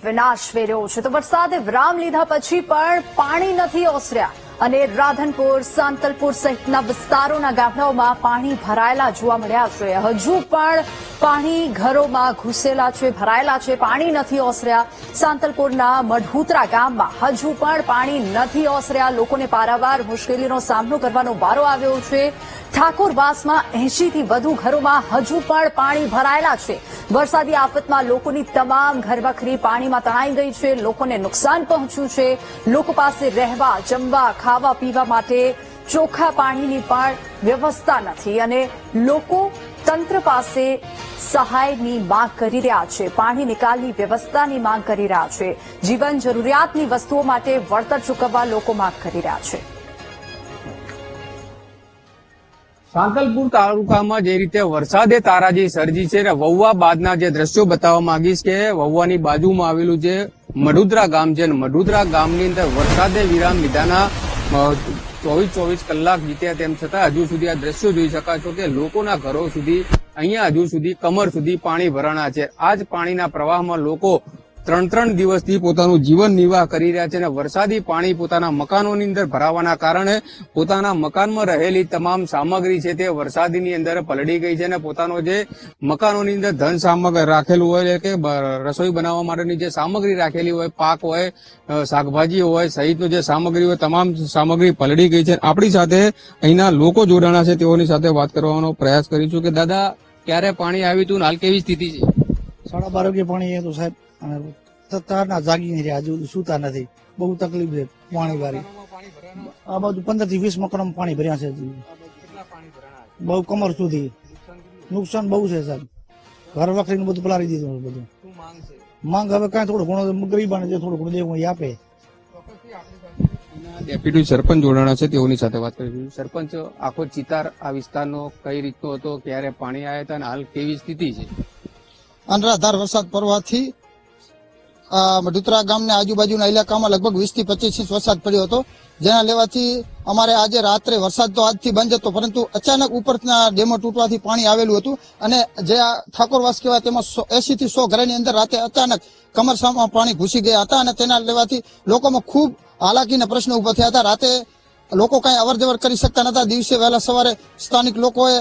વિનાશ વેર્યો છે તો વરસાદે વિરામ લીધા પછી પણ પાણી નથી ઓસર્યા અને રાધનપુર, સાંતલપુર સહિતના વિસ્તારોના ગામડાઓમાં પાણી ભરાયેલા જોવા મળ્યા છે। હજુ પણ પાણી ઘરોમાં ઘૂસેલા છે, ભરાયેલા છે, પાણી નથી ઓસર્યા। સાંતલપુરના મઢુતરા ગામમાં હજુ પણ પાણી નથી ઓસર્યા। લોકોને પારાવાર મુશ્કેલીનો સામનો કરવાનો વારો આવ્યો છે। ઠાકોરવાસમાં 80 થી વધુ ઘરોમાં હજુ પણ પાણી ભરાયેલા છે। વરસાદી આફતમાં લોકોની તમામ ઘરવખરી પાણીમાં તણાઈ ગઈ છે। લોકોને નુકસાન પહોંચ્યું છે। લોકો પાસે રહેવા, જમવા, ખાવા પીવા માટે ચોખ્ખા પાણીની પણ વ્યવસ્થા નથી અને લોકો તંત્ર પાસે સહાયની માંગ કરી રહ્યા છે। પાણી નિકાલની વ્યવસ્થાની માંગ કરી રહ્યા છે। જીવન જરૂરિયાતની વસ્તુઓ માટે વળતર ચૂકવવા લોકો માંગ કરી રહ્યા છે। સાંતલપુર તાલુકામાં જે રીતે વરસાદે તારાજી સર્જી છે, વહુવા બાદના જે દ્રશ્યો બતાવવા માંગીશ કે વહુવાની બાજુમાં આવેલું જે મઢુતરા ગામ છે, મઢુતરા ગામની અંદર વરસાદે વિરામ લીધાના 24 કલાક વીત્યા તેમ છતાં હજુ સુધી આ દ્રશ્યો જોઈ શકાય છો કે લોકોના ઘરો સુધી અહીંયા હજુ સુધી કમર સુધી પાણી ભરાણા છે। આ જ પાણીના પ્રવાહમાં લોકો 3 દિવસથી પોતાનું જીવન નિર્વાહ કરી રહ્યા છે અને વરસાદી પાણી પોતાના મકાનોની અંદર ભરાવાના કારણે પોતાના મકાનમાં રહેલી તમામ સામગ્રી છે તે વરસાદની અંદર પલળી ગઈ છે અને પોતાનો જે મકાનોની અંદર ધન સામગ્રી રાખેલું હોય કે રસોઈ બનાવવા માટેની જે સામગ્રી રાખેલી હોય, પાક હોય, શાકભાજી હોય સહિતનું જે સામગ્રી હોય, તમામ સામગ્રી પલળી ગઈ છે। આપણી સાથે અહીંના લોકો જોડાણા છે, તેઓની સાથે વાત કરવાનો પ્રયાસ કરીશું કે દાદા ક્યારે પાણી આવ્યું હતું, હાલ કેવી સ્થિતિ છે? 12:30 વાગે પાણી હતું સાહેબ અને તારના જાગી નહીં રહ્યા, હજુ સુતા નથી, બહુ તકલીફ છે પાણી વાળી। આ બાજુ 15 થી 20 મકાનોમાં પાણી ભર્યા છે, બહુ કમર સુધી નુકસાન બહુ છે સાહેબ। ઘર વખરીને બધું પલાળી દીધું બધું। માંગ હવે કાંઈ થોડું ઘણું ગરીબાને જે થોડું ઘણું દેવું એ આપે। ડેપ્યુટી સરપંચ જોડાણા છે, તેઓની સાથે વાત કરીશું। સરપંચ, આખો ચિતાર આ વિસ્તારનો કઈ રીતનો હતો, ક્યારે પાણી આવ્યા હતા અને હાલ કેવી સ્થિતિ છે? અનરાધાર વરસાદ પડવાથી મઢુતરા ગામના આજુબાજુના ઇલાકામાં લગભગ 20 થી 25 ઇંચ વરસાદ પડ્યો હતો, જેના લેવાથી અમારે આજે રાત્રે વરસાદ તો આજથી બંધ હતો, પરંતુ અચાનક ઉપરના ડેમો તૂટવાથી પાણી આવેલું હતું અને જે આ ઠાકોરવાસ કહેવાય તેમાં 80 થી 100 ઘરની અંદર રાતે અચાનક કમરસામાં પાણી ઘૂસી ગયા હતા અને તેના લેવાથી લોકોમાં ખૂબ હાલાકીના પ્રશ્નો ઉભા થયા હતા। રાતે લોકો કઈ અવર જવર કરી શકતા નતા। દિવસે વહેલા સવારે સ્થાનિક લોકોએ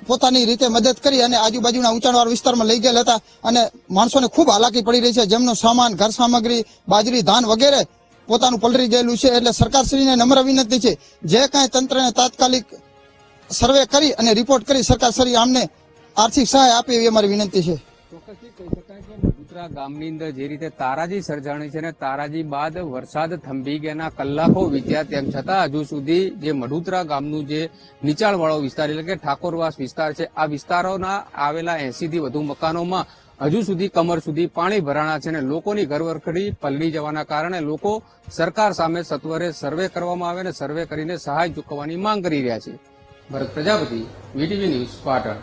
પોતાની રીતે મદદ કરી અને આજુબાજુના ઊંચાણવાળા વિસ્તારમાં લઈ ગયેલા હતા અને માણસોને ખૂબ હાલાકી પડી રહી છે, જેમનો સામાન, ઘર સામગ્રી, બાજરી, ધાન વગેરે પોતાનું પલળી ગયેલું છે। એટલે સરકારશ્રીને નમ્ર વિનંતી છે, જે કાંઈ તંત્રને તાત્કાલિક સર્વે કરી અને રિપોર્ટ કરી સરકારશ્રી આમને આર્થિક સહાય આપે એવી અમારી વિનંતી છે। ચોક્કસથી કહી શકાય કે મઢુતરા ગામની અંદર જે રીતે તારાજી સર્જાણી છે ને તારાજી બાદ વરસાદ થંભી ગયાના કલાકો વીત્યા તેમ છતાં હજુ સુધી જે મઢુતરા ગામનું જે નીચાણવાળો વિસ્તાર એટલે કે ઠાકોરવાસ વિસ્તાર છે, આ વિસ્તારોના આવેલા 80 થી વધુ મકાનોમાં હજુ સુધી કમર સુધી પાણી ભરાણા છે અને લોકોની ઘરવખરી પલળી જવાના કારણે લોકો સરકાર સામે સત્વરે સર્વે કરવામાં આવે અને સર્વે કરીને સહાય ચૂકવવાની માંગ કરી રહ્યા છે। ભરત પ્રજાપતિ, વીટીવી ન્યૂઝ, પાટણ।